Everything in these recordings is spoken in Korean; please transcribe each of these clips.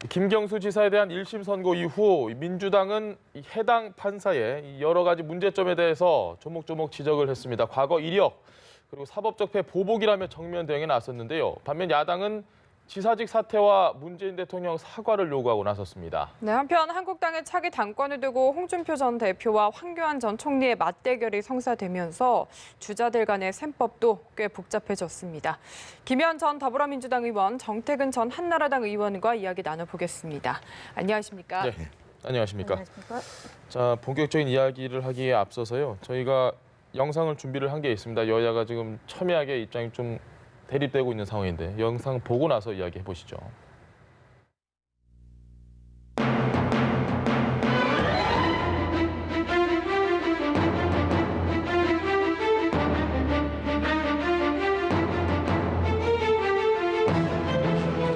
김경수 지사에 대한 1심 선고 이후 민주당은 해당 판사의 여러 가지 문제점에 대해서 조목조목 지적을 했습니다. 과거 이력, 그리고 사법적 보복이라며 정면 대응에 나섰는데요. 반면 야당은 지사직 사퇴와 문재인 대통령 사과를 요구하고 나섰습니다. 네, 한편 한국당의 차기 당권을 두고 홍준표 전 대표와 황교안 전 총리의 맞대결이 성사되면서 주자들 간의 셈법도 꽤 복잡해졌습니다. 김현 전 더불어민주당 의원, 정태근 전 한나라당 의원과 이야기 나눠보겠습니다. 안녕하십니까? 네, 안녕하십니까? 안녕하십니까? 자, 본격적인 이야기를 하기에 앞서서요. 저희가 영상을 준비를 한 게 있습니다. 여야가 지금 첨예하게 입장이 좀 대립되고 있는 상황인데 영상 보고 나서 이야기해 보시죠.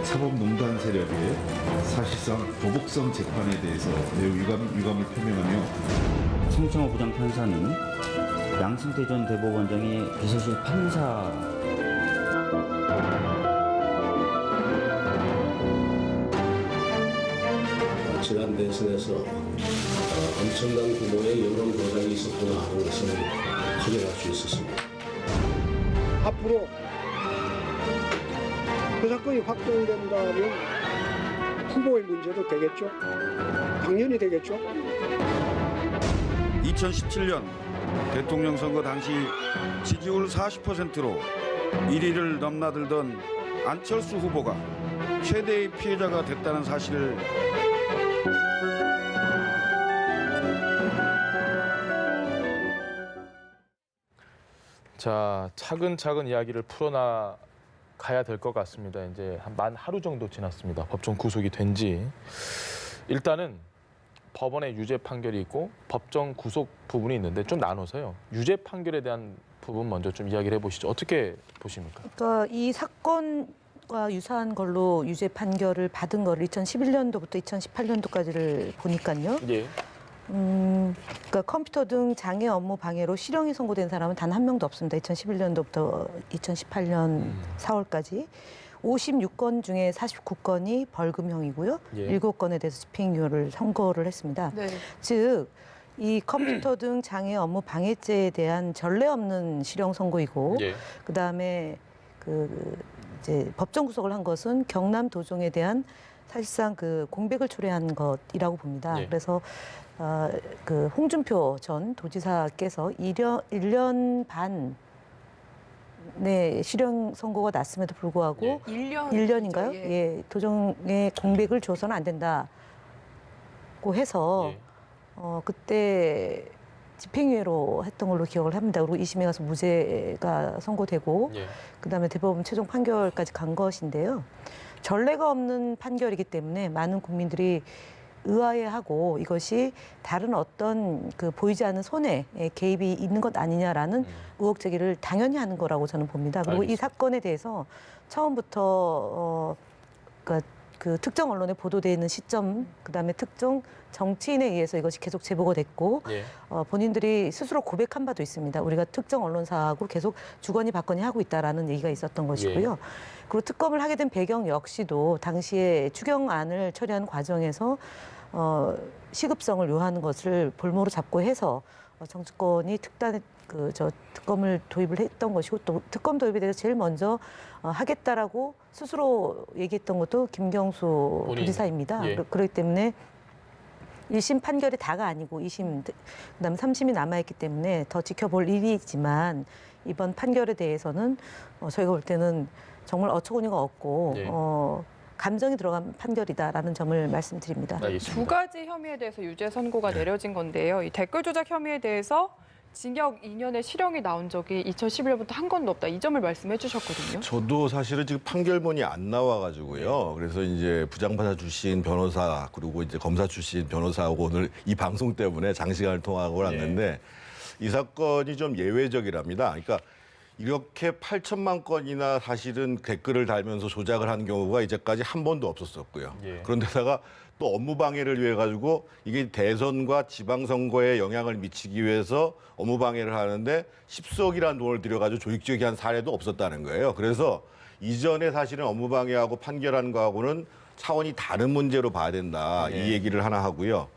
사법농단 세력의 사실상 보복성 재판에 대해서 매우 유감을 표명하며 송창호 부장판사는 양승태 전 대법원장의 비서실 판사 지난 대선에서 엄청난 규모의 여론 보장이 있었구나 하는 것을 확인할 수 있었습니다. 앞으로 그 사건이 확정된다면 후보의 문제도 되겠죠. 당연히 되겠죠. 2017년 대통령 선거 당시 지지율 40%로 1위를 넘나들던 안철수 후보가 최대의 피해자가 됐다는 사실을 자, 차근차근 이야기를 풀어나가야 될 것 같습니다. 이제 만 하루 정도 지났습니다. 법정 구속이 된 지. 일단은 법원의 유죄 판결이 있고 법정 구속 부분이 있는데 좀 나눠서요. 유죄 판결에 대한 부분 먼저 좀 이야기를 해보시죠. 어떻게 보십니까? 그러니까 이 사건과 유사한 걸로 유죄 판결을 받은 거를 2011년도부터 2018년도까지를 보니까요. 예. 그러니까 컴퓨터 등 장애 업무 방해로 실형이 선고된 사람은 단 한 명도 없습니다. 2011년도부터 2018년 4월까지. 56건 중에 49건이 벌금형이고요. 예. 7건에 대해서 집행유예를 선고를 했습니다. 네. 즉, 이 컴퓨터 등 장애 업무 방해죄에 대한 전례 없는 실형 선고이고, 예. 그다음에 이제 법정 구속을 한 것은 경남 도종에 대한 사실상 공백을 초래한 것이라고 봅니다. 예. 그래서 그 홍준표 전 도지사께서 1년 반 네, 실형 선고가 났음에도 불구하고 예. 1년인가요? 예. 예, 도정에 공백을 줘서는 안 된다고 해서 예. 그때 집행유예로 했던 걸로 기억을 합니다. 그리고 2심에 가서 무죄가 선고되고 예. 그다음에 대법원 최종 판결까지 간 것인데요. 전례가 없는 판결이기 때문에 많은 국민들이 의아해하고 이것이 다른 어떤 보이지 않는 손해에 개입이 있는 것 아니냐라는 의혹 제기를 당연히 하는 거라고 저는 봅니다. 그리고 이 알겠습니다. 사건에 대해서 처음부터 그러니까 그 특정 언론에 보도되어 있는 시점, 그다음에 특정 정치인에 의해서 이것이 계속 제보가 됐고 예. 본인들이 스스로 고백한 바도 있습니다. 우리가 특정 언론사하고 계속 주거니 받거니 하고 있다라는 얘기가 있었던 것이고요. 예. 그리고 특검을 하게 된 배경 역시도 당시에 추경안을 처리하는 과정에서 시급성을 요하는 것을 볼모로 잡고 해서 정치권이 특검을 도입을 했던 것이고 또 특검 도입에 대해서 제일 먼저 하겠다라고 스스로 얘기했던 것도 김경수 도지사입니다. 예. 그렇기 때문에 1심 판결이 다가 아니고 2심, 그다음에 3심이 남아있기 때문에 더 지켜볼 일이지만 이번 판결에 대해서는 저희가 볼 때는 정말 어처구니가 없고 예. 감정이 들어간 판결이다라는 점을 말씀드립니다. 알겠습니다. 두 가지 혐의에 대해서 유죄 선고가 내려진 건데요. 이 댓글 조작 혐의에 대해서 징역 2년의 실형이 나온 적이 2011년부터 한 건도 없다. 이 점을 말씀해 주셨거든요. 저도 사실은 지금 판결문이 안 나와가지고요. 그래서 이제 부장판사 출신 변호사 그리고 이제 검사 출신 변호사하고 오늘 이 방송 때문에 장시간을 통화하고 왔는데 이 사건이 좀 예외적이랍니다. 그러니까 이렇게 8천만 건이나 사실은 댓글을 달면서 조작을 한 경우가 이제까지 한 번도 없었었고요. 예. 그런데다가 또 업무 방해를 위해 가지고 이게 대선과 지방선거에 영향을 미치기 위해서 업무 방해를 하는데 10석이라는 돈을 들여가지고 조직적인 사례도 없었다는 거예요. 그래서 이전에 사실은 업무 방해하고 판결한 거하고는 차원이 다른 문제로 봐야 된다. 이 얘기를 하나 하고요.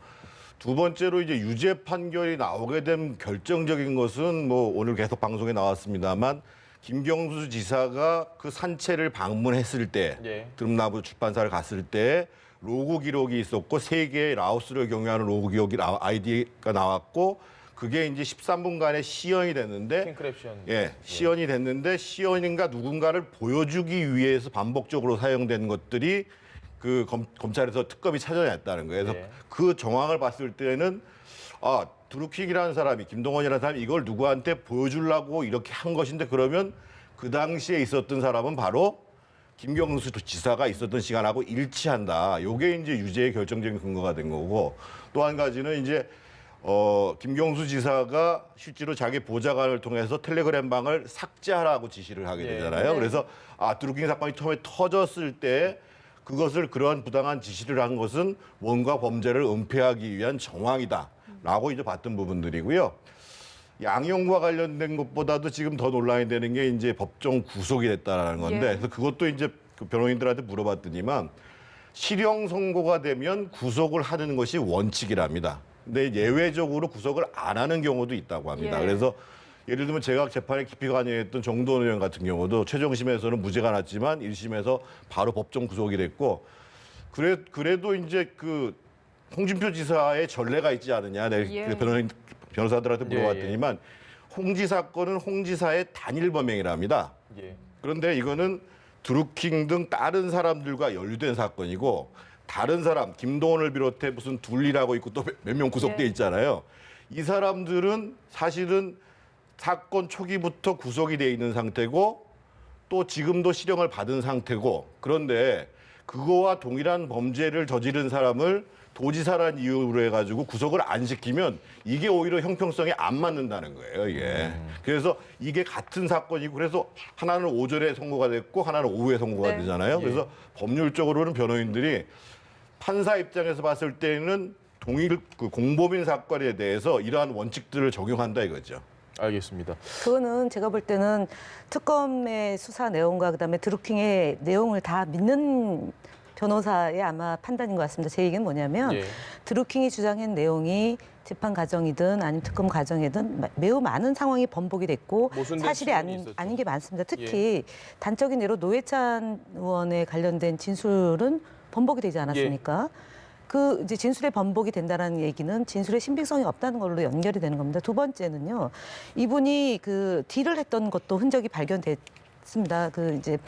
두 번째로 이제 유죄 판결이 나오게 된 결정적인 것은 뭐 오늘 계속 방송에 나왔습니다만 김경수 지사가 그 산채를 방문했을 때 드럼나무 출판사를 갔을 때 로그 기록이 있었고 3개의 라오스를 경유하는 로그 기록이 아이디가 나왔고 그게 이제 13분간의 시연이 됐는데 킹크랩 시연. 시연이 됐는데 시연인가 누군가를 보여주기 위해서 반복적으로 사용된 것들이 그 검찰에서 특검이 찾아냈다는 거예요. 그래서 그 정황을 봤을 때는 드루킹이라는 사람이 김동원이라는 사람이 이걸 누구한테 보여주려고 이렇게 한 것인데 그러면 그 당시에 있었던 사람은 바로 김경수 지사가 있었던 시간하고 일치한다. 이게 이제 유죄의 결정적인 근거가 된 거고 또 한 가지는 이제 김경수 지사가 실제로 자기 보좌관을 통해서 텔레그램 방을 삭제하라고 지시를 하게 되잖아요. 그래서 드루킹 사건이 처음에 터졌을 때 그것을 그러한 부당한 지시를 한 것은 뭔가 범죄를 은폐하기 위한 정황이다라고 이제 봤던 부분들이고요. 양형과 관련된 것보다도 지금 더 논란이 되는 게 이제 법정 구속이 됐다라는 건데 그래서 그것도 이제 그 변호인들한테 물어봤더니만 실형 선고가 되면 구속을 하는 것이 원칙이랍니다. 근데 예외적으로 구속을 안 하는 경우도 있다고 합니다. 그래서 예를 들면 제가 재판에 깊이 관여했던 정도원 의원 같은 경우도 최종심에서는 무죄가 났지만 1심에서 바로 법정 구속이 됐고 그래도 이제 그 홍준표 지사의 전례가 있지 않느냐. 그 변호사들한테 물어봤더니만 홍 지사 건은 홍 지사의 단일 범행이랍니다. 그런데 이거는 드루킹 등 다른 사람들과 연루된 사건이고 다른 사람 김동원을 비롯해 무슨 둘리라고 있고 또 몇 명 구속돼 있잖아요. 이 사람들은 사실은 사건 초기부터 구속이 돼 있는 상태고 또 지금도 실형을 받은 상태고 그런데 그거와 동일한 범죄를 저지른 사람을 도지사란 이유로 해가지고 구속을 안 시키면 이게 오히려 형평성에 안 맞는다는 거예요, 이게. 그래서 이게 같은 사건이고 그래서 하나는 오전에 선고가 됐고 하나는 오후에 선고가 되잖아요. 그래서 법률적으로는 변호인들이 판사 입장에서 봤을 때는 동일 그 공범인 사건에 대해서 이러한 원칙들을 적용한다 이거죠. 알겠습니다. 그거는 제가 볼 때는 특검의 수사 내용과 그다음에 드루킹의 내용을 다 믿는 변호사의 아마 판단인 것 같습니다. 제 얘기는 뭐냐면 드루킹이 주장한 내용이 재판 과정이든 아니면 특검 과정이든 매우 많은 상황이 번복이 됐고 사실이 아닌 게 많습니다. 특히 단적인 예로 노회찬 의원에 관련된 진술은 번복이 되지 않았습니까? 그 이제 진술의 번복이 된다는 얘기는 진술의 신빙성이 없다는 걸로 연결이 되는 겁니다. 두 번째는요, 이분이 그 딜을 했던 것도 흔적이 발견됐습니다. 그 이제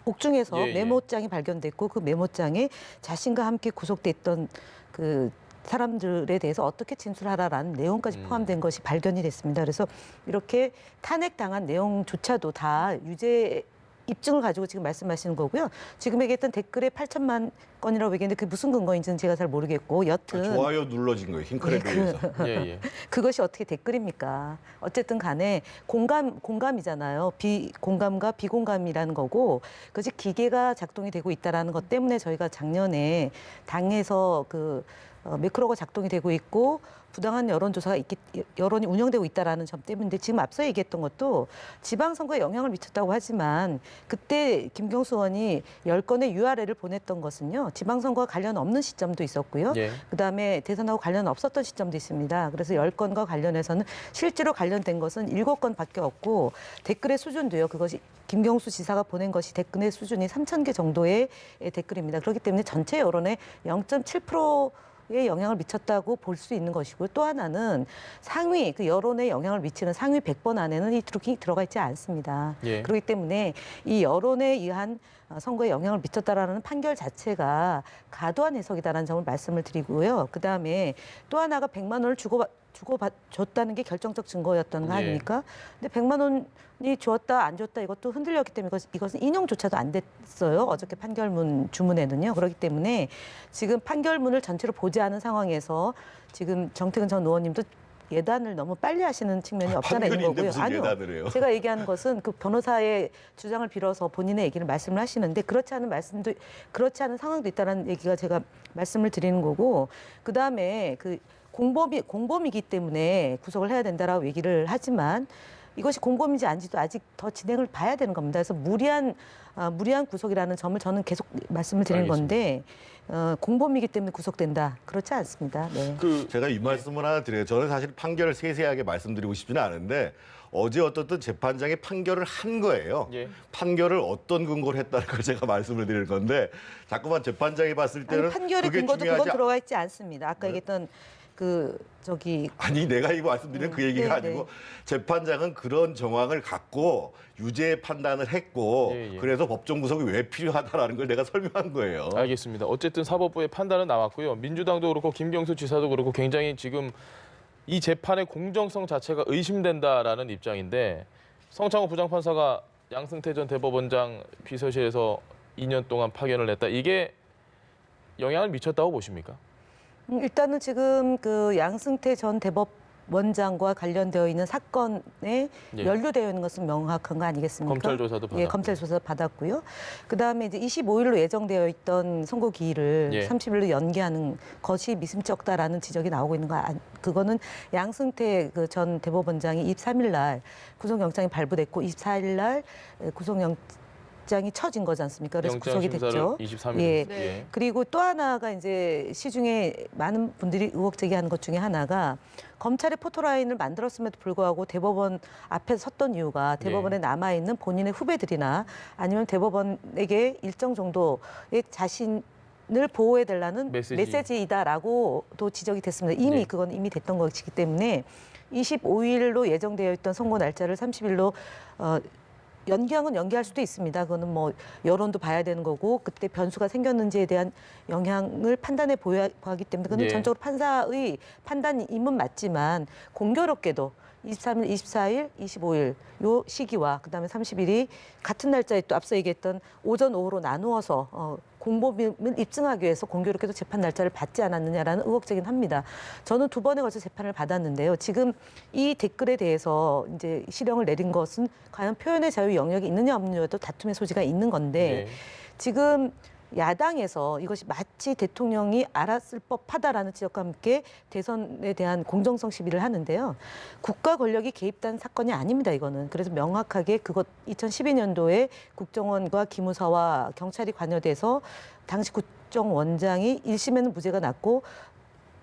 옥중에서 메모장이 발견됐고 그 메모장에 자신과 함께 구속됐던 그 사람들에 대해서 어떻게 진술하라라는 내용까지 포함된 것이 발견이 됐습니다. 그래서 이렇게 탄핵당한 내용조차도 다 유죄 입증을 가지고 지금 말씀하시는 거고요. 지금 얘기했던 댓글에 8천만 건이라고 얘기했는데 그게 무슨 근거인지는 제가 잘 모르겠고 여튼 좋아요 눌러진 거예요. 킹크랩에 의해서. 그것이 어떻게 댓글입니까? 어쨌든 간에 공감이잖아요. 공감과 비공감이라는 거고 그것이 기계가 작동이 되고 있다라는 것 때문에 저희가 작년에 당에서 그 매크로가 작동이 되고 있고 부당한 여론이 운영되고 있다라는 점 때문인데 지금 앞서 얘기했던 것도 지방선거에 영향을 미쳤다고 하지만 그때 김경수 의원이 10건의 URL을 보냈던 것은요. 지방선거와 관련 없는 시점도 있었고요. 그다음에 대선하고 관련 없었던 시점도 있습니다. 그래서 10건과 관련해서는 실제로 관련된 것은 7건밖에 없고 댓글의 수준도요. 그것이 김경수 지사가 보낸 것이 댓글의 수준이 3,000개 정도의 댓글입니다. 그렇기 때문에 전체 여론의 0.7%의 영향을 미쳤다고 볼 수 있는 것이고요. 또 하나는 상위, 그 여론에 영향을 미치는 상위 100번 안에는 이 드루킹이 들어가 있지 않습니다. 그렇기 때문에 이 여론에 의한 선거에 영향을 미쳤다라는 판결 자체가 과도한 해석이다라는 점을 말씀을 드리고요. 그다음에 또 하나가 100만 원을 줬다는 게 결정적 증거였던 거 아닙니까? 근데 100만 원이 줬다 안 줬다 이것도 흔들렸기 때문에 이것은 인용조차도 안 됐어요. 어저께 판결문 주문에는요. 그렇기 때문에 지금 판결문을 전체로 보지 않은 상황에서 지금 정태근 전 의원님도 예단을 너무 빨리 하시는 측면이 없잖아 있는 거고요. 무슨 예단을 해요? 제가 얘기하는 것은 그 변호사의 주장을 빌어서 본인의 얘기를 말씀을 하시는데 그렇지 않은 상황도 있다는 얘기가 제가 말씀을 드리는 거고 그다음에 그 공범이기 때문에 구속을 해야 된다라고 얘기를 하지만 이것이 공범인지 아닌지도 아직 더 진행을 봐야 되는 겁니다. 그래서 무리한 구속이라는 점을 저는 계속 말씀을 드리는 건데 공범이기 때문에 구속된다. 그렇지 않습니다. 네. 제가 이 말씀을 하나 드려요. 저는 사실 판결을 세세하게 말씀드리고 싶지는 않은데 어제 어떻든 재판장이 판결을 한 거예요. 예. 판결을 어떤 근거로 했다는 걸 제가 말씀을 드릴 건데 자꾸만 재판장이 봤을 때는 아니, 판결의 그게 근거도 중요하지 그건 들어가 있지 않습니다. 아까 얘기했던 아니 내가 이거 말씀드리는 그 얘기가 네, 아니고 재판장은 그런 정황을 갖고 유죄 판단을 했고 예, 예. 그래서 법정 구속이 왜 필요하다라는 걸 내가 설명한 거예요. 알겠습니다. 어쨌든 사법부의 판단은 나왔고요. 민주당도 그렇고 김경수 지사도 그렇고 굉장히 지금 이 재판의 공정성 자체가 의심된다라는 입장인데 성창호 부장판사가 양승태 전 대법원장 비서실에서 2년 동안 파견을 냈다. 이게 영향을 미쳤다고 보십니까? 일단은 지금 그 양승태 전 대법원장과 관련되어 있는 사건에 예. 연루되어 있는 것은 명확한 거 아니겠습니까? 검찰 조사도 받았고. 예, 검찰 조사 받았고요. 그다음에 이제 25일로 예정되어 있던 선고 기일을 예. 30일로 연기하는 것이 미심쩍다라는 지적이 나오고 있는 거 그거는 양승태 그 전 대법원장이 23일 날 구속영장이 발부됐고 24일 날 구속영장이 쳐진 거지 않습니까? 그래서 구속이 됐죠. 23일. 예. 네. 그리고 또 하나가 이제 시중에 많은 분들이 의혹 제기하는 것 중에 하나가 검찰의 포토라인을 만들었음에도 불구하고 대법원 앞에 섰던 이유가 대법원에 남아있는 본인의 후배들이나 아니면 대법원에게 일정 정도의 자신을 보호해달라는 메시지이다라고도 지적이 됐습니다. 이미 네. 그건 이미 됐던 것이기 때문에 25일로 예정되어 있던 선고 날짜를 30일로 연기한 건 연기할 수도 있습니다. 그거는 뭐 여론도 봐야 되는 거고 그때 변수가 생겼는지에 대한 영향을 판단해 보아야 하기 때문에 그건 예. 전적으로 판사의 판단임은 맞지만 공교롭게도 23일, 24일, 25일 요 시기와 그다음에 30일이 같은 날짜에 또 앞서 얘기했던 오전, 오후로 나누어서 공범을 입증하기 위해서 공교롭게도 재판 날짜를 받지 않았느냐라는 의혹 제기는 합니다. 저는 2번에 걸쳐 재판을 받았는데요. 지금 이 댓글에 대해서 이제 실형을 내린 것은 과연 표현의 자유 영역이 있느냐 없느냐도 다툼의 소지가 있는 건데 네. 지금 야당에서 이것이 마치 대통령이 알았을 법하다라는 지적과 함께 대선에 대한 공정성 시비를 하는데요. 국가 권력이 개입된 사건이 아닙니다, 이거는. 그래서 명확하게 그것 2012년도에 국정원과 기무사와 경찰이 관여돼서 당시 국정원장이 1심에는 무죄가 났고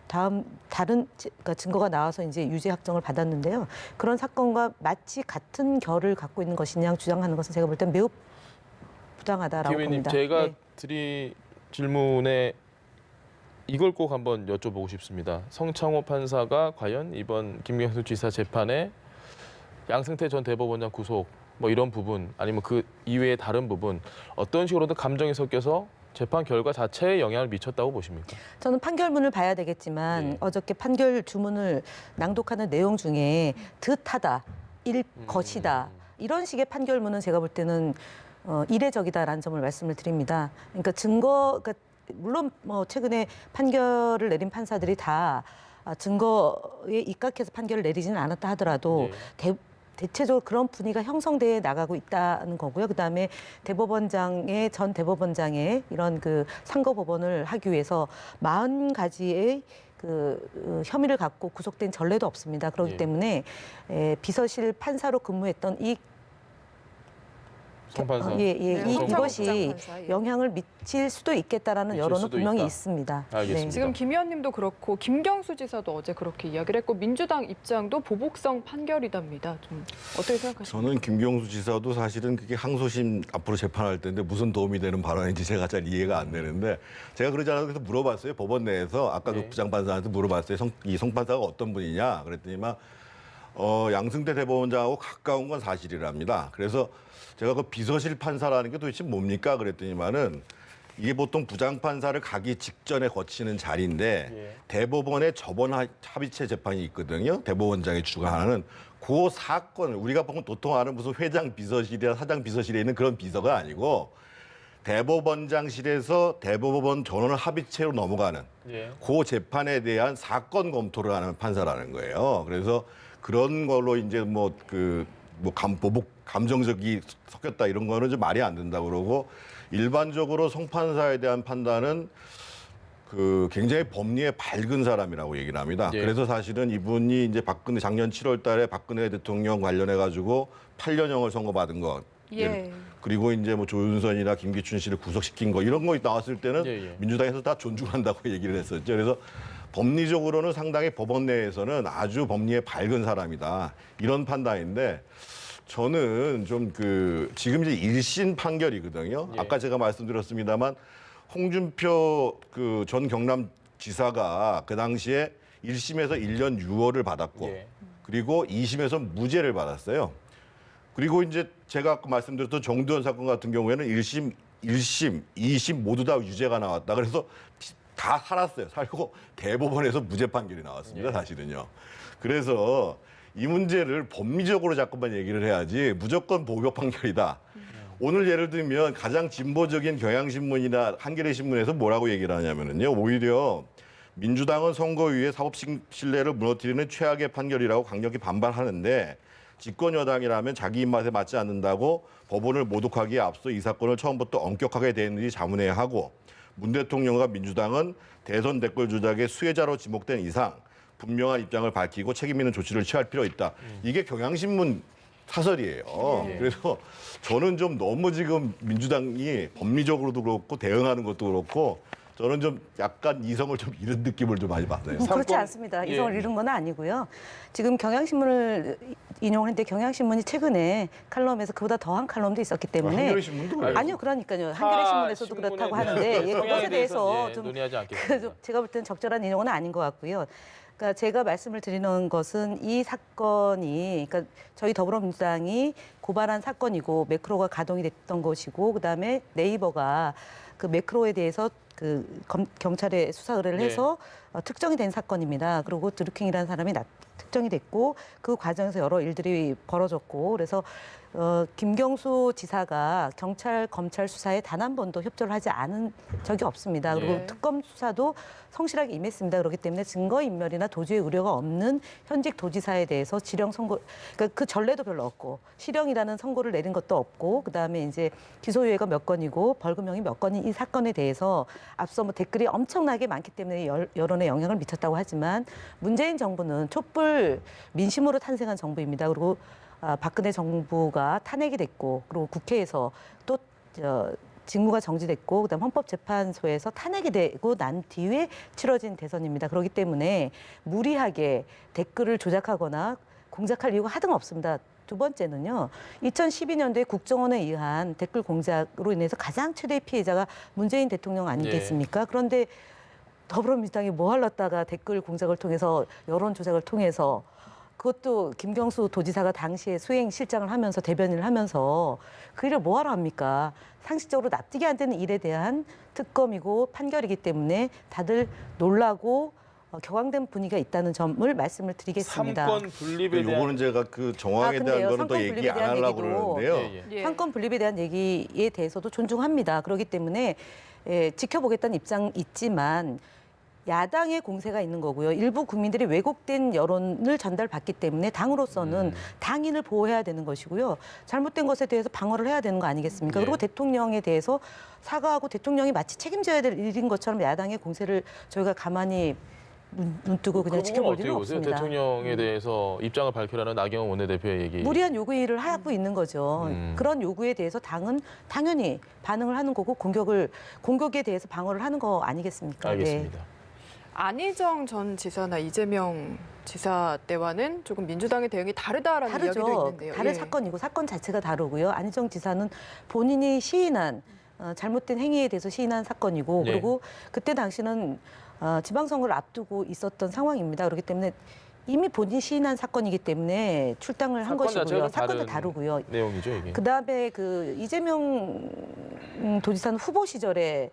다른 그러니까 증거가 나와서 이제 유죄 확정을 받았는데요. 그런 사건과 마치 같은 결을 갖고 있는 것이냐 주장하는 것은 제가 볼 땐 매우 부당하다라고 김의원님, 봅니다. 제가 네. 드린 질문에 이걸 꼭 한번 여쭤보고 싶습니다. 성창호 판사가 과연 이번 김경수 지사 재판에 양승태 전 대법원장 구속 뭐 이런 부분 아니면 그 이외의 다른 부분 어떤 식으로든 감정이 섞여서 재판 결과 자체에 영향을 미쳤다고 보십니까? 저는 판결문을 봐야 되겠지만 네. 어저께 판결 주문을 낭독하는 내용 중에 듯하다, 것이다 이런 식의 판결문은 제가 볼 때는 이례적이다라는 점을 말씀을 드립니다. 그러니까 그러니까 물론 뭐 최근에 판결을 내린 판사들이 다 증거에 입각해서 판결을 내리지는 않았다 하더라도 대체적으로 그런 분위기가 형성돼 나가고 있다는 거고요. 그다음에 전 대법원장의 이런 그 상고 법원을 하기 위해서 40가지의 혐의를 갖고 구속된 전례도 없습니다. 그렇기 때문에 비서실 판사로 근무했던 이 송판사. 이것이 영향을 미칠 수도 있겠다라는 미칠 여론은 수도 분명히 있다. 있습니다. 알겠습니다. 네. 지금 김 의원님도 그렇고 김경수 지사도 어제 그렇게 이야기를 했고 민주당 입장도 보복성 판결이답니다. 좀 어떻게 생각하십니까? 저는 김경수 지사도 사실은 그게 항소심 앞으로 재판할 때인데 무슨 도움이 되는 발언인지 제가 잘 이해가 안 되는데 제가 그러지 않아서 그래서 물어봤어요. 법원 내에서 아까 그 부장판사한테 물어봤어요. 이 송판사가 어떤 분이냐 그랬더니만 양승태 대법원장하고 가까운 건 사실이랍니다. 그래서 제가 그 비서실 판사라는 게 도대체 뭡니까 그랬더니만은 이게 보통 부장판사를 가기 직전에 거치는 자리인데 대법원에 접원 합의체 재판이 있거든요. 대법원장이 주관하는 그 사건을 우리가 보통 아는 무슨 회장 비서실이나 사장 비서실에 있는 그런 비서가 아니고 대법원장실에서 대법원 전원 합의체로 넘어가는 그 재판에 대한 사건 검토를 하는 판사라는 거예요. 그래서 그런 걸로 이제 보복 감정적이 섞였다 이런 거는 좀 말이 안 된다고 그러고 일반적으로 송 판사에 대한 판단은 그 굉장히 법리에 밝은 사람이라고 얘기를 합니다. 예. 그래서 사실은 이분이 이제 박근혜 작년 7월 달에 박근혜 대통령 관련해 가지고 8년형을 선고받은 것. 예. 그리고 이제 뭐 조윤선이나 김기춘 씨를 구속시킨 거 이런 거 나왔을 때는 예. 민주당에서 다 존중한다고 얘기를 했었죠. 그래서 법리적으로는 상당히 법원 내에서는 아주 법리에 밝은 사람이다. 이런 판단인데 저는 좀 그 지금 이제 1심 판결이거든요. 예. 아까 제가 말씀드렸습니다만 홍준표 그 전 경남지사가 그 당시에 1심에서 1년 6월을 받았고 예. 그리고 2심에서 무죄를 받았어요. 그리고 이제 제가 아까 말씀드렸던 정두현 사건 같은 경우에는 1심, 2심 모두 다 유죄가 나왔다. 그래서 다 살았어요. 살고 대법원에서 무죄 판결이 나왔습니다. 예. 사실은요. 그래서 이 문제를 법리적으로 자꾸만 얘기를 해야지 무조건 보복 판결이다. 오늘 예를 들면 가장 진보적인 경향신문이나 한겨레 신문에서 뭐라고 얘기를 하냐면요. 오히려 민주당은 선거위의 사법 신뢰를 무너뜨리는 최악의 판결이라고 강력히 반발하는데 집권 여당이라면 자기 입맛에 맞지 않는다고 법원을 모독하기에 앞서 이 사건을 처음부터 엄격하게 대했는지 자문해야 하고 문 대통령과 민주당은 대선 댓글 조작의 수혜자로 지목된 이상 분명한 입장을 밝히고 책임 있는 조치를 취할 필요 있다. 이게 경향신문 사설이에요. 그래서 저는 좀 너무 지금 민주당이 법리적으로도 그렇고 대응하는 것도 그렇고 저는 좀 약간 이성을 좀 잃은 느낌을 좀 많이 받아요. 그렇지 않습니다. 이성을 잃은 건 아니고요. 지금 경향신문을 인용했는데 경향신문이 최근에 칼럼에서 그보다 더한 칼럼도 있었기 때문에 한겨레 신문도 그래요. 아니요, 그러니까요. 한겨레 신문에서도 그렇다고 하는데 그것에 대해서 좀 논의하지 않겠습니다. 제가 볼 때는 적절한 인용은 아닌 것 같고요. 그러니까 제가 말씀을 드리는 것은 이 사건이 그러니까 저희 더불어민주당이 고발한 사건이고 매크로가 가동이 됐던 것이고 그다음에 네이버가 그 매크로에 대해서 그 경찰에 수사 의뢰를 해서 특정이 된 사건입니다. 그리고 드루킹이라는 사람이 특정이 됐고 그 과정에서 여러 일들이 벌어졌고 그래서 김경수 지사가 경찰 검찰 수사에 단 한 번도 협조를 하지 않은 적이 없습니다. 그리고 네. 특검 수사도 성실하게 임했습니다. 그렇기 때문에 증거인멸이나 도주의 우려가 없는 현직 도지사에 대해서 지령 선고, 그러니까 그 전례도 별로 없고 실형이라는 선고를 내린 것도 없고 그다음에 이제 기소유예가 몇 건이고 벌금형이 몇 건인 이 사건에 대해서 앞서 뭐 댓글이 엄청나게 많기 때문에 여론에 영향을 미쳤다고 하지만 문재인 정부는 촛불 민심으로 탄생한 정부입니다. 그리고 박근혜 정부가 탄핵이 됐고 그리고 국회에서 또 직무가 정지됐고 그다음 헌법재판소에서 탄핵이 되고 난 뒤에 치러진 대선입니다. 그렇기 때문에 무리하게 댓글을 조작하거나 공작할 이유가 하등 없습니다. 두 번째는요. 2012년도에 국정원에 의한 댓글 공작으로 인해서 가장 최대의 피해자가 문재인 대통령 아니겠습니까? 그런데 더불어민주당이 뭐 하려다가 댓글 공작을 통해서 여론 조작을 통해서 그것도 김경수 도지사가 당시에 수행실장을 하면서 대변인을 하면서 그 일을 뭐하러 합니까? 상식적으로 납득이 안 되는 일에 대한 특검이고 판결이기 때문에 다들 놀라고 격앙된 분위기가 있다는 점을 말씀을 드리겠습니다. 삼권 분립에 대한 요거는 제가 그 정황에 대한 근데요, 거는 더 삼권 얘기 분립에 안 대한 하려고 얘기도 그러는데요. 예. 상권 분립에 대한 얘기에 대해서도 존중합니다. 그렇기 때문에 지켜보겠다는 입장 있지만 야당의 공세가 있는 거고요. 일부 국민들이 왜곡된 여론을 전달받기 때문에 당으로서는 당인을 보호해야 되는 것이고요. 잘못된 것에 대해서 방어를 해야 되는 거 아니겠습니까? 예. 그리고 대통령에 대해서 사과하고 대통령이 마치 책임져야 될 일인 것처럼 야당의 공세를 저희가 가만히 눈 뜨고 그냥 지켜볼 어떻게 일은 보세요? 없습니다. 대통령에 대해서 입장을 밝히라는 나경원 원내대표의 얘기. 무리한 요구를 하고 있는 거죠. 그런 요구에 대해서 당은 당연히 반응을 하는 거고 공격에 대해서 방어를 하는 거 아니겠습니까? 알겠습니다. 안희정 전 지사나 이재명 지사 때와는 조금 민주당의 대응이 다르다라는 이야기도 다르죠. 있는데요. 다른 예. 사건이고 사건 자체가 다르고요. 안희정 지사는 본인이 시인한 잘못된 행위에 대해서 시인한 사건이고 네. 그리고 그때 당시는 지방선거를 앞두고 있었던 상황입니다. 그렇기 때문에 이미 본인이 시인한 사건이기 때문에 출당을 한 사건 것이고요. 자체가 사건도 다른 다르고요. 내용이죠, 이게. 그다음에 그 이재명 도지사는 후보 시절에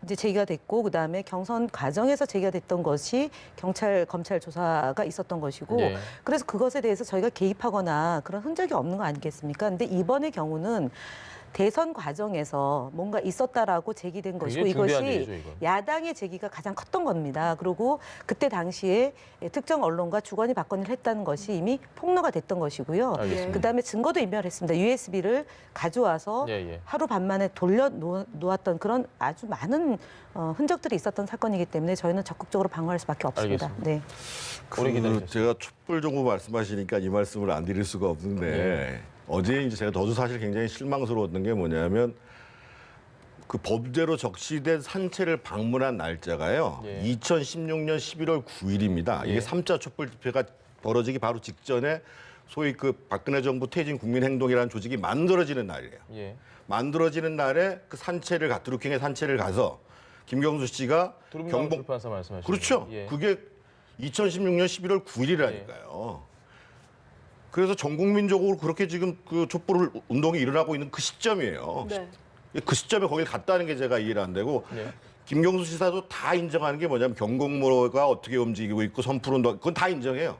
이제 제기가 됐고 그다음에 경선 과정에서 제기가 됐던 것이 경찰 검찰 조사가 있었던 것이고 네. 그래서 그것에 대해서 저희가 개입하거나 그런 흔적이 없는 거 아니겠습니까? 근데 이번의 경우는 대선 과정에서 뭔가 있었다라고 제기된 것이고 굉장히 중대한 이것이 일이죠, 이건. 야당의 제기가 가장 컸던 겁니다. 그리고 그때 당시에 특정 언론과 주거니 받거니를 했다는 것이 이미 폭로가 됐던 것이고요. 알겠습니다. 그다음에 증거도 인멸했습니다. USB를 가져와서 예. 하루 반만에 돌려 놓았던 그런 아주 많은 흔적들이 있었던 사건이기 때문에 저희는 적극적으로 방어할 수밖에 없습니다. 알겠습니다. 네. 오래 기다리셨습니다. 제가 촛불 정부 말씀하시니까 이 말씀을 안 드릴 수가 없는데 어제 이제 제가 저도 사실 굉장히 실망스러웠던 게 뭐냐면 그 법대로 적시된 산채를 방문한 날짜가요. 예. 2016년 11월 9일입니다. 예. 이게 3차 촛불 집회가 벌어지기 바로 직전에 소위 그 박근혜 정부 퇴진 국민행동이라는 조직이 만들어지는 날이에요. 예. 만들어지는 날에 그 산채를 드루킹의 산채를 가서 김경수 씨가 두루뭉 출판사 말씀하시는 그렇죠. 거예요. 예. 그게 2016년 11월 9일이라니까요. 그래서 전 국민적으로 그렇게 지금 그 촛불 운동이 일어나고 있는 그 시점이에요. 네. 그 시점에 거길 갔다는 게 제가 이해를 안 되고 예. 김경수 지사도 다 인정하는 게 뭐냐면 경공모가 어떻게 움직이고 있고 선풀운동 그건 다 인정해요.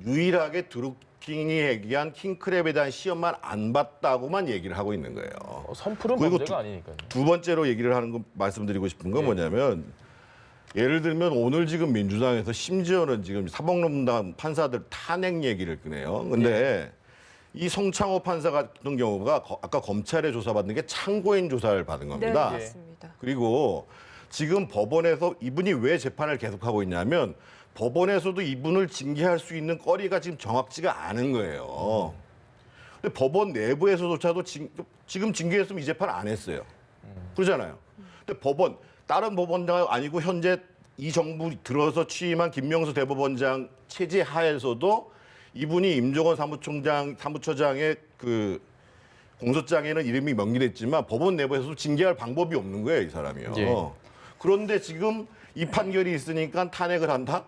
유일하게 드루킹이 얘기한 킹크랩에 대한 시험만 안 봤다고만 얘기를 하고 있는 거예요. 선풀은 그리고 범죄가 아니니까요. 두 번째로 얘기를 하는 거 말씀드리고 싶은 건 예. 뭐냐면 예를 들면 오늘 지금 민주당에서 심지어는 지금 사법농단 판사들 탄핵 얘기를 꺼내요. 근데 이 송창호 판사 같은 경우가 아까 검찰에 조사받는 게 참고인 조사를 받은 네, 겁니다. 맞습니다. 그리고 지금 법원에서 이분이 왜 재판을 계속하고 있냐면 법원에서도 이분을 징계할 수 있는 거리가 지금 정확지가 않은 거예요. 근데 법원 내부에서조차도 지금 징계했으면 이 재판 안 했어요. 그러잖아요. 근데 법원 다른 법원장 아니고 현재 이 정부 들어서 취임한 김명수 대법원장 체제 하에서도 이분이 임종원 사무처장의 그 공소장에는 이름이 명기됐지만 법원 내부에서도 징계할 방법이 없는 거예요, 이 사람이요. 예. 그런데 지금 이 판결이 있으니까 탄핵을 한다?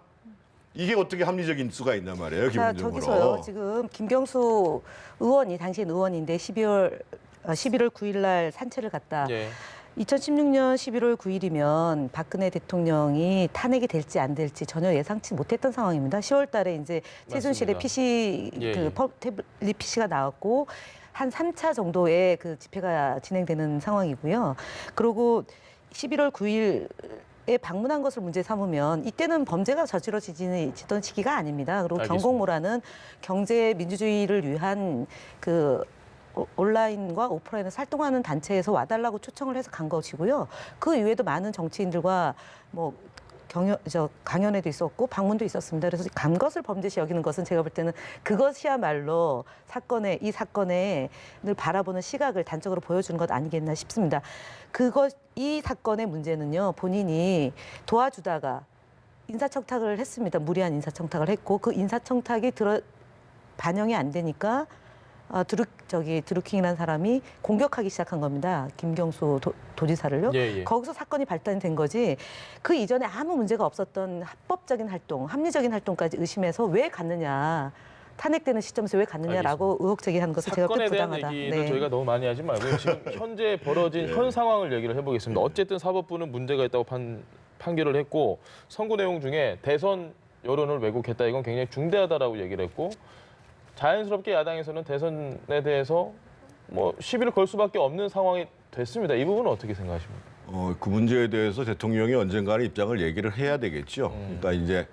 이게 어떻게 합리적인 수가 있단 말이에요, 자, 기본적으로. 저기서요. 지금 김경수 의원이 당시엔 의원인데 11월 9일 날 산채를 갔다. 예. 2016년 11월 9일이면 박근혜 대통령이 탄핵이 될지 안 될지 전혀 예상치 못했던 상황입니다. 10월 달에 이제 최순실의 맞습니다. PC 예, 그 예. 태블릿 PC가 나왔고 한 3차 정도의 그 집회가 진행되는 상황이고요. 그리고 11월 9일에 방문한 것을 문제 삼으면 이때는 범죄가 저지러지던 시기가 아닙니다. 그리고 알겠습니다. 경공모라는 경제 민주주의를 위한 그 온라인과 오프라인에서 활동하는 단체에서 와달라고 초청을 해서 간 것이고요. 그 이외에도 많은 정치인들과 뭐 강연회도 있었고 방문도 있었습니다. 그래서 간 것을 범죄시 여기는 것은 제가 볼 때는 그것이야말로 이 사건을 바라보는 시각을 단적으로 보여주는 것 아니겠나 싶습니다. 이 사건의 문제는요. 본인이 도와주다가 인사청탁을 했습니다. 무리한 인사청탁을 했고 그 인사청탁이 반영이 안 되니까 드루킹이라는 사람이 공격하기 시작한 겁니다. 김경수 도지사를요. 예. 거기서 사건이 발단이 된 거지. 그 이전에 아무 문제가 없었던 합법적인 활동, 합리적인 활동까지 의심해서 왜 갔느냐. 탄핵되는 시점에서 왜 갔느냐라고 의혹 제기하는 것을 제가 사건에 대한 부당하다. 얘기를 저희가 너무 많이 하지 말고 지금 현재 벌어진 현 상황을 얘기를 해보겠습니다. 어쨌든 사법부는 문제가 있다고 판결을 했고 선고 내용 중에 대선 여론을 왜곡했다. 이건 굉장히 중대하다라고 얘기를 했고 자연스럽게 야당에서는 대선에 대해서 뭐 시비를 걸 수밖에 없는 상황이 됐습니다. 이 부분은 어떻게 생각하십니까? 그 문제에 대해서 대통령이 언젠가는 입장을 얘기를 해야 되겠죠. 그러니까 이제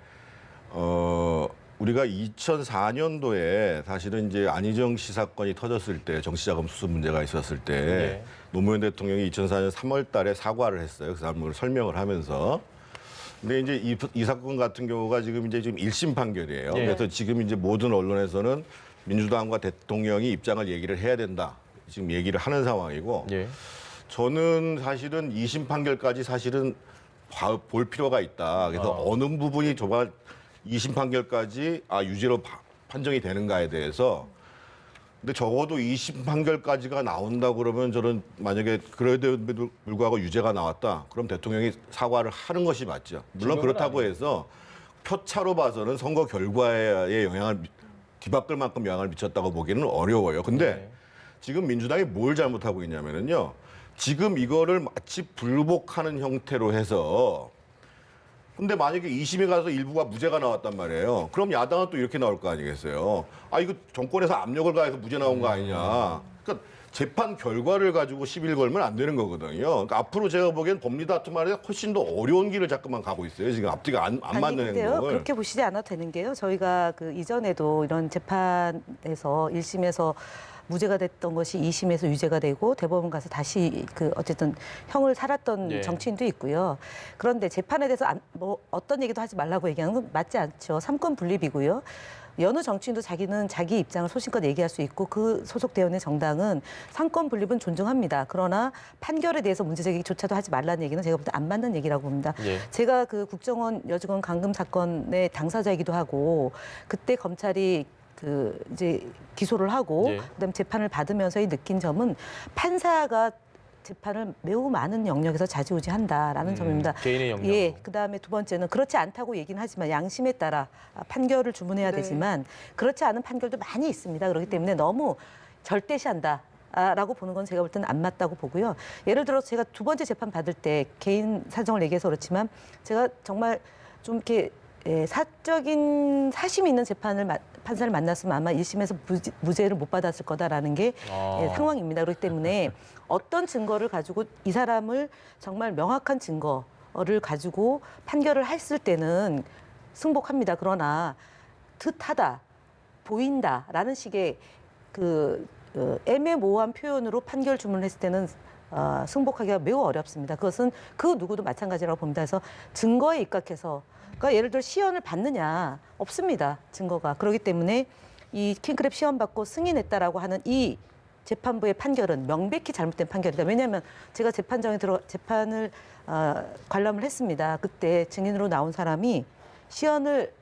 우리가 2004년도에 사실은 이제 안희정 씨 사건이 터졌을 때 정치자금 수수 문제가 있었을 때 네. 노무현 대통령이 2004년 3월 달에 사과를 했어요. 그 사람을 설명을 하면서. 근데 이제 이 사건 같은 경우가 지금 1심 판결이에요. 예. 그래서 지금 이제 모든 언론에서는 민주당과 대통령이 입장을 얘기를 해야 된다. 지금 얘기를 하는 상황이고 예. 저는 사실은 2심 판결까지 사실은 볼 필요가 있다. 그래서 어느 부분이 정말 2심 판결까지 유죄로 판정이 되는가에 대해서 근데 적어도 2심 판결까지가 나온다 그러면 저는 만약에 그래도 불구하고 유죄가 나왔다. 그럼 대통령이 사과를 하는 것이 맞죠. 물론 그렇다고 해서 표차로 봐서는 선거 결과에 영향을 뒤바꿀 만큼 영향을 미쳤다고 보기는 어려워요. 근데 지금 민주당이 뭘 잘못하고 있냐면요. 지금 이거를 마치 불복하는 형태로 해서 근데 만약에 2심에 가서 일부가 무죄가 나왔단 말이에요. 그럼 야당은 또 이렇게 나올 거 아니겠어요. 이거 정권에서 압력을 가해서 무죄 나온 거 아니냐. 그러니까 재판 결과를 가지고 시비를 걸면 안 되는 거거든요. 그러니까 앞으로 제가 보기엔 법리 다툼 안에 훨씬 더 어려운 길을 자꾸만 가고 있어요. 지금 앞뒤가 안 맞는 근데요, 행동을. 그렇게 보시지 않아도 되는 게요. 저희가 그 이전에도 이런 재판에서 1심에서 무죄가 됐던 것이 2심에서 유죄가 되고 대법원 가서 다시 그 어쨌든 형을 살았던 예. 정치인도 있고요. 그런데 재판에 대해서 뭐 어떤 얘기도 하지 말라고 얘기하는 건 맞지 않죠. 삼권 분립이고요. 여느 정치인도 자기는 자기 입장을 소신껏 얘기할 수 있고 그 소속되어 있는 정당은 상권 분립은 존중합니다. 그러나 판결에 대해서 문제 제기조차도 하지 말라는 얘기는 제가 볼 때 안 맞는 얘기라고 봅니다. 예. 제가 그 국정원 여직원 감금 사건의 당사자이기도 하고 그때 검찰이 그 이제 기소를 하고 예. 그다음 재판을 받으면서의 느낀 점은 판사가 재판을 매우 많은 영역에서 좌지우지한다라는 점입니다. 개인의 영역. 예, 그다음에 두 번째는 그렇지 않다고 얘기는 하지만 양심에 따라 판결을 주문해야 네. 되지만 그렇지 않은 판결도 많이 있습니다. 그렇기 때문에 너무 절대시한다. 라고 보는 건 제가 볼 때는 안 맞다고 보고요. 예를 들어서 제가 두 번째 재판 받을 때 개인 사정을 얘기해서 그렇지만 제가 정말 좀 이렇게 사적인 사심이 있는 판사를 만났으면 아마 1심에서 무죄를 못 받았을 거다라는 게 상황입니다. 그렇기 때문에 어떤 증거를 가지고 이 사람을 정말 명확한 증거를 가지고 판결을 했을 때는 승복합니다. 그러나 듯하다, 보인다라는 식의 그 애매모호한 표현으로 판결 주문을 했을 때는 승복하기가 매우 어렵습니다. 그것은 그 누구도 마찬가지라고 봅니다. 그래서 증거에 입각해서 그러니까 예를 들어 시연을 받느냐 없습니다. 증거가. 그렇기 때문에 이 킹크랩 시연 받고 승인했다라고 하는 이 재판부의 판결은 명백히 잘못된 판결이다. 왜냐하면 제가 재판장에 재판을 관람을 했습니다. 그때 증인으로 나온 사람이 시연을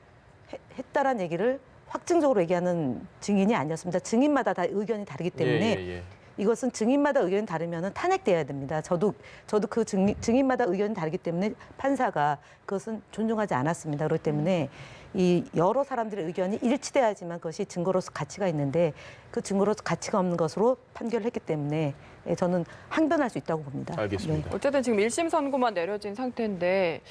했다라는 얘기를 확증적으로 얘기하는 증인이 아니었습니다. 증인마다 다 의견이 다르기 때문에 이것은 증인마다 의견이 다르면 탄핵돼야 됩니다. 저도 그 증인마다 의견이 다르기 때문에 판사가 그것은 존중하지 않았습니다. 그렇기 때문에 이 여러 사람들의 의견이 일치돼야지만 그것이 증거로서 가치가 있는데 그 증거로서 가치가 없는 것으로 판결을 했기 때문에 저는 항변할 수 있다고 봅니다. 알겠습니다. 네. 어쨌든 지금 1심 선고만 내려진 상태인데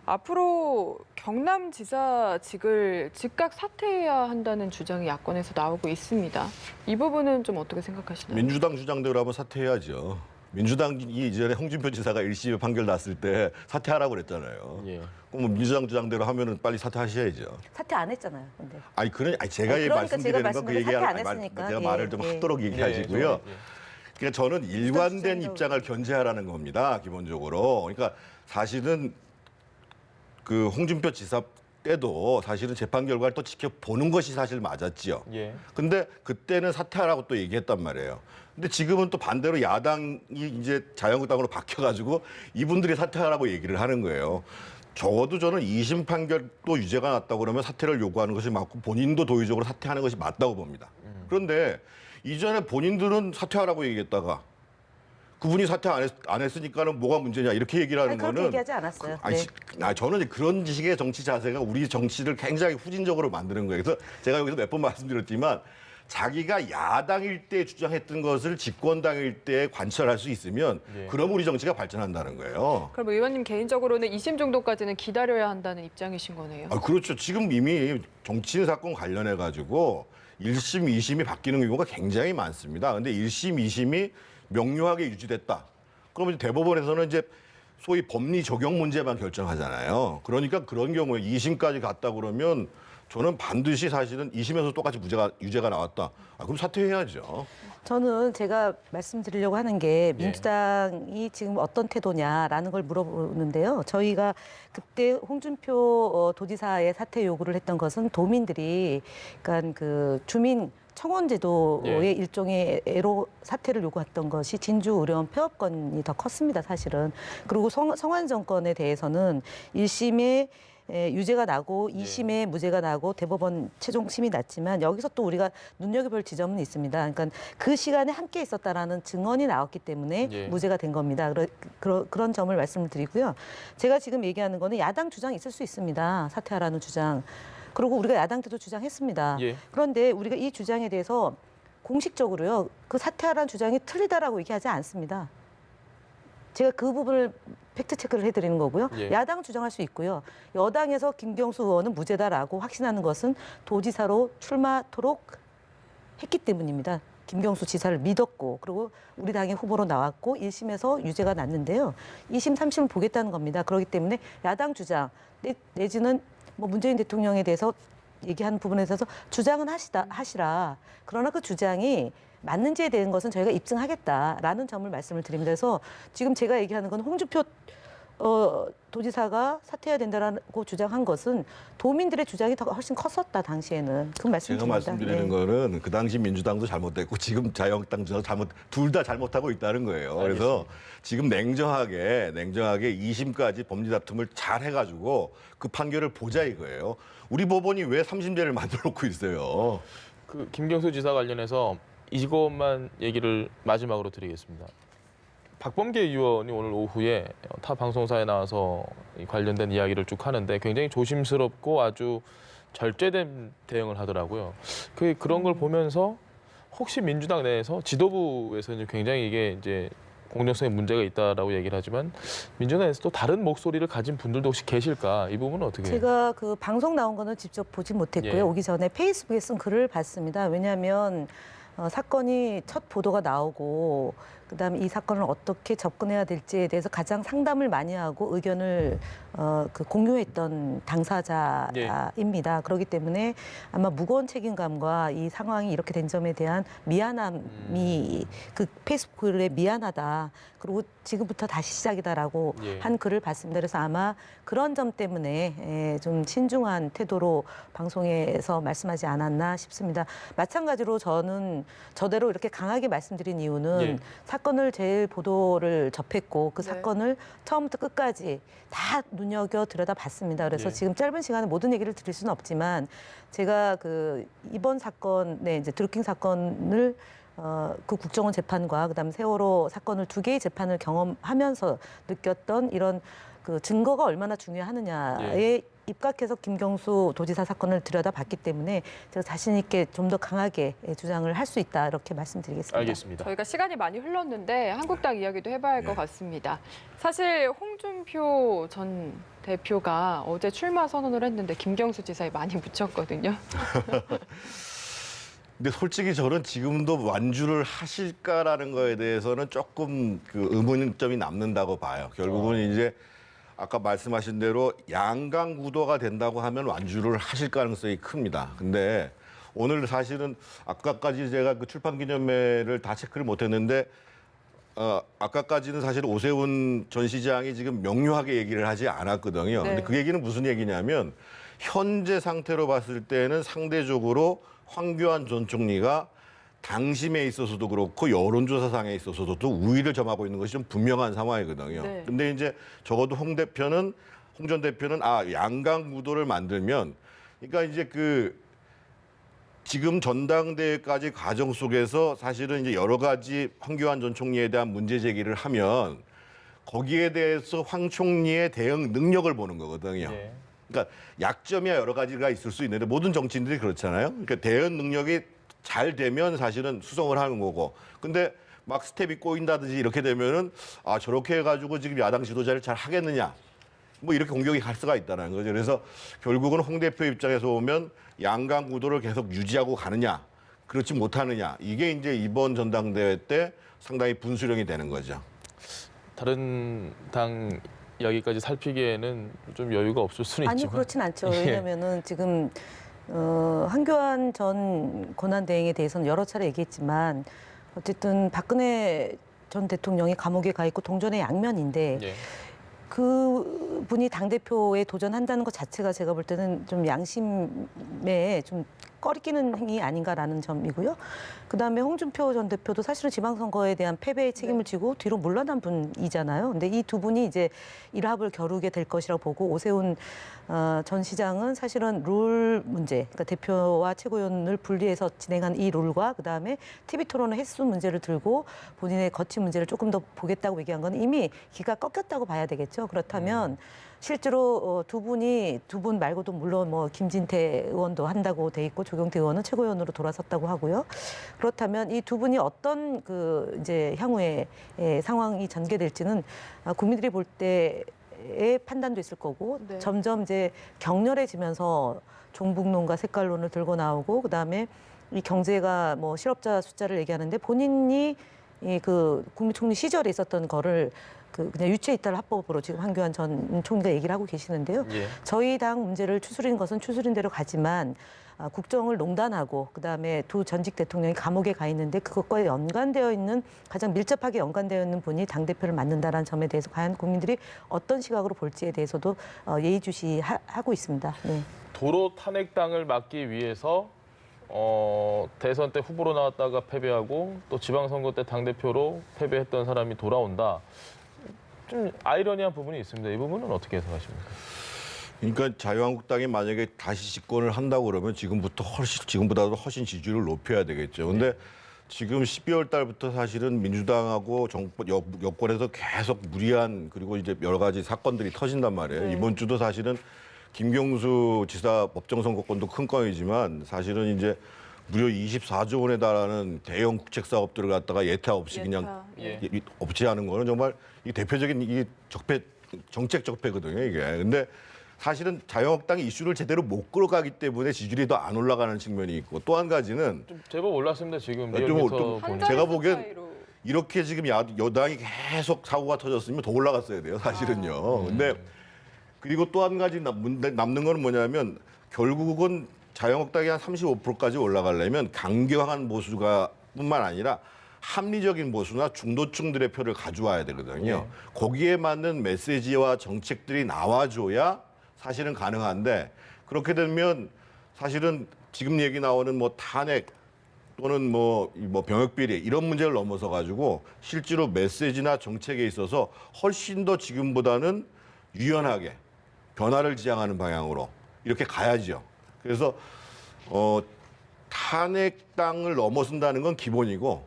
앞으로 경남지사직을 즉각 사퇴해야 한다는 주장이 야권에서 나오고 있습니다. 이 부분은 좀 어떻게 생각하시나요? 민주당 주장대로 하면 사퇴해야죠. 민주당이 이전에 홍준표 지사가 1심에 판결 났을 때 사퇴하라고 그랬잖아요. 예. 그럼 뭐 민주당 주장대로 하면은 빨리 사퇴하셔야죠. 사퇴 안 했잖아요. 근데. 아니 제가 그러니까 말씀드리는 건 그 얘기하는 사퇴 안 했으니까. 제가 말을 좀 하도록 얘기하시고요. 그러니까 저는 일관된 입장을 견제하라는 겁니다. 기본적으로. 그러니까 사실은 그 홍준표 지사 때도 사실은 재판 결과를 또 지켜보는 것이 사실 맞았지요. 예. 근데 그때는 사퇴하라고 또 얘기했단 말이에요. 근데 지금은 또 반대로 야당이 이제 자유한국당으로 바뀌어가지고 이분들이 사퇴하라고 얘기를 하는 거예요. 적어도 저는 2심 판결도 유죄가 났다고 그러면 사퇴를 요구하는 것이 맞고 본인도 도의적으로 사퇴하는 것이 맞다고 봅니다. 그런데 이전에 본인들은 사퇴하라고 얘기했다가 그분이 사퇴 안 했으니까는 뭐가 문제냐 이렇게 얘기를 하는 그렇게 거는 얘기하지 않았어요. 저는 이제 그런 식의 정치 자세가 우리 정치를 굉장히 후진적으로 만드는 거예요. 그래서 제가 여기서 몇 번 말씀드렸지만 자기가 야당일 때 주장했던 것을 집권당일 때 관철할 수 있으면 그럼 우리 정치가 발전한다는 거예요. 그럼 의원님 개인적으로는 2심 정도까지는 기다려야 한다는 입장이신 거네요. 그렇죠. 지금 이미 정치인 사건 관련해 가지고 1심, 2심이 바뀌는 경우가 굉장히 많습니다. 근데 1심, 2심이 명료하게 유지됐다. 그러면 대법원에서는 이제 소위 법리 적용 문제만 결정하잖아요. 그러니까 그런 경우에 2심까지 갔다 그러면 저는 반드시 사실은 2심에서 똑같이 유죄가 나왔다. 그럼 사퇴해야죠. 저는 제가 말씀드리려고 하는 게 민주당이 지금 어떤 태도냐라는 걸 물어보는데요. 저희가 그때 홍준표 도지사의 사퇴 요구를 했던 것은 도민들이 그러니까 그 주민 청원제도의 일종의 애로 사퇴를 요구했던 것이 진주 의료원 폐업건이 더 컸습니다, 사실은. 그리고 성완 정권에 대해서는 1심에 유죄가 나고 2심에 무죄가 나고 대법원 최종 심이 났지만 여기서 또 우리가 눈여겨볼 지점은 있습니다. 그러니까 그 시간에 함께 있었다라는 증언이 나왔기 때문에 무죄가 된 겁니다. 그런 점을 말씀을 드리고요. 제가 지금 얘기하는 거는 야당 주장이 있을 수 있습니다. 사퇴하라는 주장. 그리고 우리가 야당 때도 주장했습니다. 그런데 우리가 이 주장에 대해서 공식적으로요. 그 사퇴하라는 주장이 틀리다라고 얘기하지 않습니다. 제가 그 부분을 팩트체크를 해드리는 거고요. 야당 주장할 수 있고요. 여당에서 김경수 의원은 무죄다라고 확신하는 것은 도지사로 출마토록 했기 때문입니다. 김경수 지사를 믿었고 그리고 우리 당의 후보로 나왔고 1심에서 유죄가 났는데요. 2심, 3심을 보겠다는 겁니다. 그렇기 때문에 야당 주장 내지는 뭐 문재인 대통령에 대해서 얘기하는 부분에 있어서 주장은 하시라. 그러나 그 주장이 맞는지에 대한 것은 저희가 입증하겠다라는 점을 말씀을 드립니다. 그래서 지금 제가 얘기하는 건 홍준표 도지사가 사퇴해야 된다라고 주장한 것은 도민들의 주장이 더 훨씬 컸었다 당시에는 그 제가 말씀드립니다. 말씀드리는 네. 거는 그 당시 민주당도 잘못됐고 지금 자유한국당도 둘 다 잘못하고 있다는 거예요. 그래서 지금 냉정하게 2심까지 법리 다툼을 잘 해가지고 그 판결을 보자 이거예요. 우리 법원이 왜 3심제를 만들어 놓고 있어요? 그 김경수 지사 관련해서 이것만 얘기를 마지막으로 드리겠습니다. 박범계 의원이 오늘 오후에 타 방송사에 나와서 이 관련된 이야기를 쭉 하는데 굉장히 조심스럽고 아주 절제된 대응을 하더라고요. 그런 걸 보면서 혹시 민주당 내에서 지도부에서 이제 굉장히 이게 이제 공정성에 문제가 있다라고 얘기를 하지만 민주당에서 또 다른 목소리를 가진 분들도 혹시 계실까? 이 부분은 어떻게? 제가 그 방송 나온 거는 직접 보지 못했고요. 예. 오기 전에 페이스북에 쓴 글을 봤습니다. 왜냐하면 사건이 첫 보도가 나오고 그다음에 이 사건을 어떻게 접근해야 될지에 대해서 가장 상담을 많이 하고 의견을 공유했던 당사자입니다. 그렇기 때문에 아마 무거운 책임감과 이 상황이 이렇게 된 점에 대한 미안함이 그 페이스북 글에 미안하다. 그리고 지금부터 다시 시작이다라고 예. 한 글을 봤습니다. 그래서 아마 그런 점 때문에 좀 신중한 태도로 방송에서 말씀하지 않았나 싶습니다. 마찬가지로 저는 저대로 이렇게 강하게 말씀드린 이유는 예. 사건을 제일 보도를 접했고 그 네. 사건을 처음부터 끝까지 다 눈여겨 들여다봤습니다. 그래서 예. 지금 짧은 시간에 모든 얘기를 드릴 수는 없지만 제가 그 이번 사건의 이제 드루킹 사건을 그 국정원 재판과 그다음 세월호 사건을 두 개의 재판을 경험하면서 느꼈던 이런 그 증거가 얼마나 중요하느냐에 입각해서 김경수 도지사 사건을 들여다봤기 때문에 제가 자신 있게 좀 더 강하게 주장을 할 수 있다 이렇게 말씀드리겠습니다. 알겠습니다. 저희가 시간이 많이 흘렀는데 한국당 이야기도 해봐야 할 것 같습니다. 사실 홍준표 전 대표가 어제 출마 선언을 했는데 김경수 지사에 많이 묻혔거든요. 근데 솔직히 저는 지금도 완주를 하실까라는 거에 대해서는 조금 그 의문점이 남는다고 봐요. 결국은 이제 아까 말씀하신 대로 양강 구도가 된다고 하면 완주를 하실 가능성이 큽니다. 근데 오늘 사실은 아까까지 제가 그 출판 기념회를 다 체크를 못했는데 아까까지는 사실 오세훈 전 시장이 지금 명료하게 얘기를 하지 않았거든요. 네. 근데 그 얘기는 무슨 얘기냐면 현재 상태로 봤을 때는 상대적으로 황교안 전 총리가 당심에 있어서도 그렇고 여론조사상에 있어서도 우위를 점하고 있는 것이 좀 분명한 상황이거든요. 네. 근데 이제 적어도 홍 전 대표는 양강 구도를 만들면 그러니까 이제 그 지금 전당대회까지 과정 속에서 사실은 이제 여러 가지 황교안 전 총리에 대한 문제 제기를 하면 거기에 대해서 황 총리의 대응 능력을 보는 거거든요. 예. 그러니까 약점이야 여러 가지가 있을 수 있는데 모든 정치인들이 그렇잖아요. 그러니까 대응 능력이 잘 되면 사실은 수성을 하는 거고. 근데 막 스텝이 꼬인다든지 이렇게 되면은 저렇게 해가지고 지금 야당 지도자를 잘 하겠느냐. 뭐 이렇게 공격이 갈 수가 있다는 거죠. 그래서 결국은 홍 대표 입장에서 보면 양강 구도를 계속 유지하고 가느냐, 그렇지 못하느냐. 이게 이제 이번 전당대회 때 상당히 분수령이 되는 거죠. 다른 당 이야기까지 살피기에는 좀 여유가 없을 수는 아니요, 있지만. 그렇진 않죠. 예. 왜냐면은 지금 황교안 전 권한대행에 대해서는 여러 차례 얘기했지만 어쨌든 박근혜 전 대통령이 감옥에 가 있고 동전의 양면인데 예. 그 분이 당대표에 도전한다는 것 자체가 제가 볼 때는 좀 양심에 좀 꺼리끼는 행위 아닌가라는 점이고요. 그다음에 홍준표 전 대표도 사실은 지방선거에 대한 패배의 책임을 지고 뒤로 물러난 분이잖아요. 근데 이 두 분이 이제 일합을 겨루게 될 것이라고 보고 오세훈 전 시장은 사실은 룰 문제, 그러니까 대표와 최고위원을 분리해서 진행한 이 룰과 그다음에 TV 토론의 횟수 문제를 들고 본인의 거취 문제를 조금 더 보겠다고 얘기한 건 이미 기가 꺾였다고 봐야 되겠죠. 그렇다면 실제로 두 분 말고도 물론 뭐 김진태 의원도 한다고 돼 있고 조경태 의원은 최고위원으로 돌아섰다고 하고요. 그렇다면 이 두 분이 어떤 그 이제 향후에 상황이 전개될지는 국민들이 볼 때의 판단도 있을 거고 네. 점점 이제 격렬해지면서 종북론과 색깔론을 들고 나오고 그다음에 이 경제가 뭐 실업자 숫자를 얘기하는데 본인이 이 그 국무총리 시절에 있었던 거를 그냥 유체이탈 합법으로 지금 황교안 전 총리가 얘기를 하고 계시는데요. 예. 저희 당 문제를 추스린 것은 추스린 대로 가지만 국정을 농단하고 그다음에 두 전직 대통령이 감옥에 가 있는데 그것과 연관되어 있는 가장 밀접하게 연관되어 있는 분이 당대표를 맡는다라는 점에 대해서 과연 국민들이 어떤 시각으로 볼지에 대해서도 예의주시하고 있습니다. 네. 도로 탄핵당을 막기 위해서 대선 때 후보로 나왔다가 패배하고 또 지방선거 때 당대표로 패배했던 사람이 돌아온다. 좀 아이러니한 부분이 있습니다. 이 부분은 어떻게 해석하십니까? 그러니까 자유한국당이 만약에 다시 집권을 한다고 그러면 지금보다도 훨씬 지지율을 높여야 되겠죠. 근데 지금 12월 달부터 사실은 민주당하고 여권에서 계속 무리한 그리고 이제 여러 가지 사건들이 터진단 말이에요. 이번 주도 사실은 김경수 지사 법정선거권도 큰 건이지만 사실은 이제 무려 24조 원에 달하는 대형 국책 사업들을 갖다가 예타 없이 그냥 없애하는 거는 정말 이 대표적인 이 정책 적폐거든요, 이게. 근데 사실은 자유한국당이 이슈를 제대로 못 끌어가기 때문에 지지율이 더 안 올라가는 측면이 있고 또 한 가지는 좀 제법 올랐습니다. 지금 좀 리얼미터 보니. 제가 보기엔 이렇게 지금 여당이 계속 사고가 터졌으면 더 올라갔어야 돼요, 사실은요. 근데 그리고 또 한 가지 남는 거는 뭐냐면 결국은 자유한국당이 한 35%까지 올라가려면 강경한 보수가 뿐만 아니라 합리적인 보수나 중도층들의 표를 가져와야 되거든요. 거기에 맞는 메시지와 정책들이 나와줘야 사실은 가능한데 그렇게 되면 사실은 지금 얘기 나오는 뭐 탄핵 또는 뭐 병역 비리 이런 문제를 넘어서 가지고 실제로 메시지나 정책에 있어서 훨씬 더 지금보다는 유연하게 변화를 지향하는 방향으로 이렇게 가야죠. 그래서 탄핵당을 넘어선다는 건 기본이고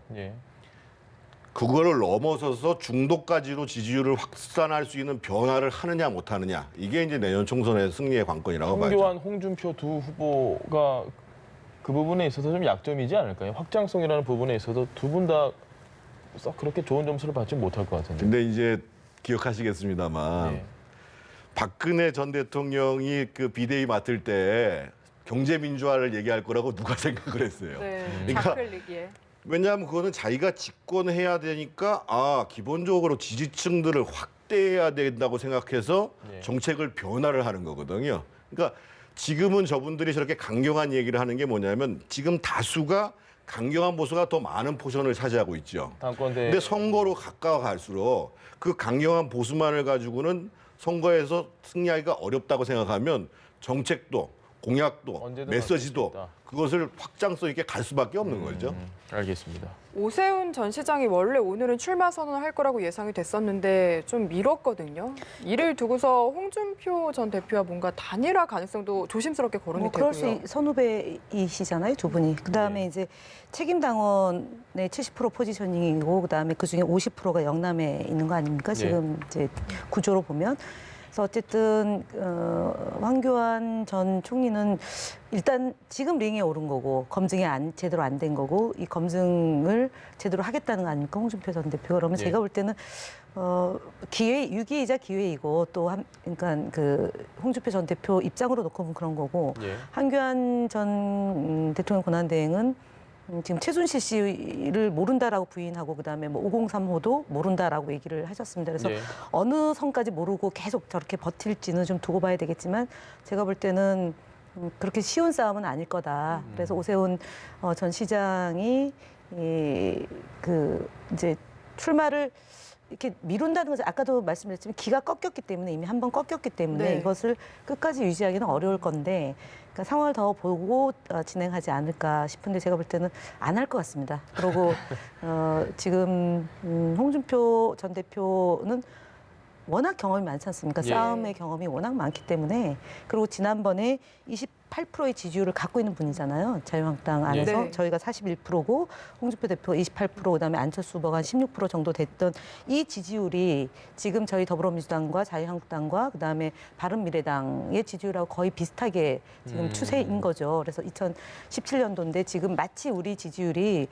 그거를 넘어서서 중도까지로 지지율을 확산할 수 있는 변화를 하느냐 못하느냐 이게 이제 내년 총선의 승리의 관건이라고 봐야죠. 황교안, 홍준표 두 후보가 그 부분에 있어서 좀 약점이지 않을까요? 확장성이라는 부분에 있어서 두 분 다 썩 그렇게 좋은 점수를 받지 못할 것 같은데. 근데 이제 기억하시겠습니다만 박근혜 전 대통령이 그 비대위 맡을 때 경제 민주화를 얘기할 거라고 누가 생각을 했어요. 그러니까 좌클릭이에. 왜냐하면 그거는 자기가 집권해야 되니까 기본적으로 지지층들을 확대해야 된다고 생각해서 정책을 변화를 하는 거거든요. 그러니까 지금은 저분들이 저렇게 강경한 얘기를 하는 게 뭐냐면 지금 다수가 강경한 보수가 더 많은 포션을 차지하고 있죠. 근데 선거로 가까워 갈수록 그 강경한 보수만을 가지고는 선거에서 승리하기가 어렵다고 생각하면 정책도 공약도 메시지도 그것을 확장성 있게 갈 수밖에 없는 거죠. 알겠습니다. 오세훈 전 시장이 원래 오늘은 출마 선언을 할 거라고 예상이 됐었는데 좀 미뤘거든요. 이를 두고서 홍준표 전 대표와 뭔가 단일화 가능성도 조심스럽게 거론이 되고요. 그럴 수 선후배이시잖아요, 두 분이. 그다음에 이제 책임 당원의 70% 포지셔닝이고 그다음에 그중에 50%가 영남에 있는 거 아닙니까? 지금 이제 구조로 보면. 그래서 어쨌든 황교안 전 총리는 일단 지금 링에 오른 거고 검증이 제대로 안 된 거고 이 검증을 제대로 하겠다는 거 아닙니까? 홍준표 전 대표. 그러면 제가 볼 때는 위기이자 기회이고 또 그러니까 그 홍준표 전 대표 입장으로 놓고 보면 그런 거고 황교안 전 대통령 권한대행은 지금 최순실 씨를 모른다라고 부인하고 그다음에 뭐 503호도 모른다라고 얘기를 하셨습니다. 그래서 어느 선까지 모르고 계속 저렇게 버틸지는 좀 두고 봐야 되겠지만 제가 볼 때는 그렇게 쉬운 싸움은 아닐 거다. 그래서 오세훈 전 시장이 이제 출마를 이렇게 미룬다는 것은 아까도 말씀드렸지만 기가 꺾였기 때문에 이미 한 번 꺾였기 때문에 이것을 끝까지 유지하기는 어려울 건데 그러니까 상황을 더 보고 진행하지 않을까 싶은데 제가 볼 때는 안 할 것 같습니다. 그리고 지금 홍준표 전 대표는 워낙 경험이 많지 않습니까? 싸움의 경험이 워낙 많기 때문에 그리고 지난번에 28%의 지지율을 갖고 있는 분이잖아요. 자유한국당 안에서 저희가 41%고 홍준표 대표가 28% 그다음에 안철수 후보가 한 16% 정도 됐던 이 지지율이 지금 저희 더불어민주당과 자유한국당과 그다음에 바른미래당의 지지율하고 거의 비슷하게 지금 추세인 거죠. 그래서 2017년도인데 지금 마치 우리 지지율이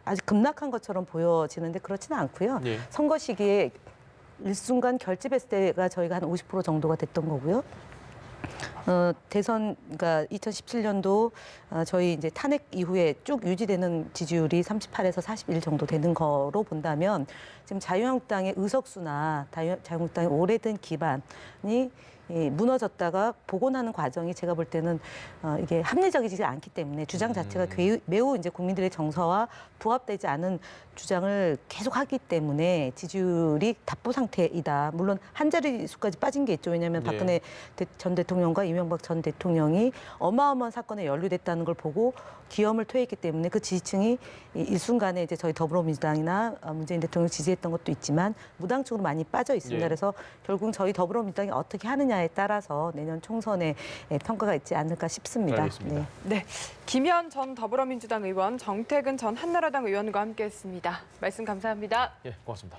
아주 급락한 것처럼 보여지는데 그렇지는 않고요. 선거 시기에 일순간 결집했을 때가 저희가 한 50% 정도가 됐던 거고요. 대선 그러니까 2017년도 저희 이제 탄핵 이후에 쭉 유지되는 지지율이 38에서 41 정도 되는 거로 본다면 지금 자유한국당의 의석수나 자유한국당의 오래된 기반이 무너졌다가 복원하는 과정이 제가 볼 때는 이게 합리적이지 않기 때문에 주장 자체가 매우 이제 국민들의 정서와 부합되지 않은 주장을 계속하기 때문에 지지율이 답보 상태이다. 물론 한 자릿수까지 빠진 게 있죠. 왜냐하면 예. 박근혜 전 대통령과 이명박 전 대통령이 어마어마한 사건에 연루됐다는 걸 보고 기염을 토했기 때문에 그 지지층이 일순간에 이제 저희 더불어민주당이나 문재인 대통령 지지했던 것도 있지만 무당층으로 많이 빠져 있습니다. 예. 그래서 결국 저희 더불어민주당이 어떻게 하느냐에 따라서 내년 총선에 평가가 있지 않을까 싶습니다. 알겠습니다. 네, 김현 전 더불어민주당 의원, 정태근 전 한나라당 의원과 함께했습니다. 말씀 감사합니다. 예, 고맙습니다.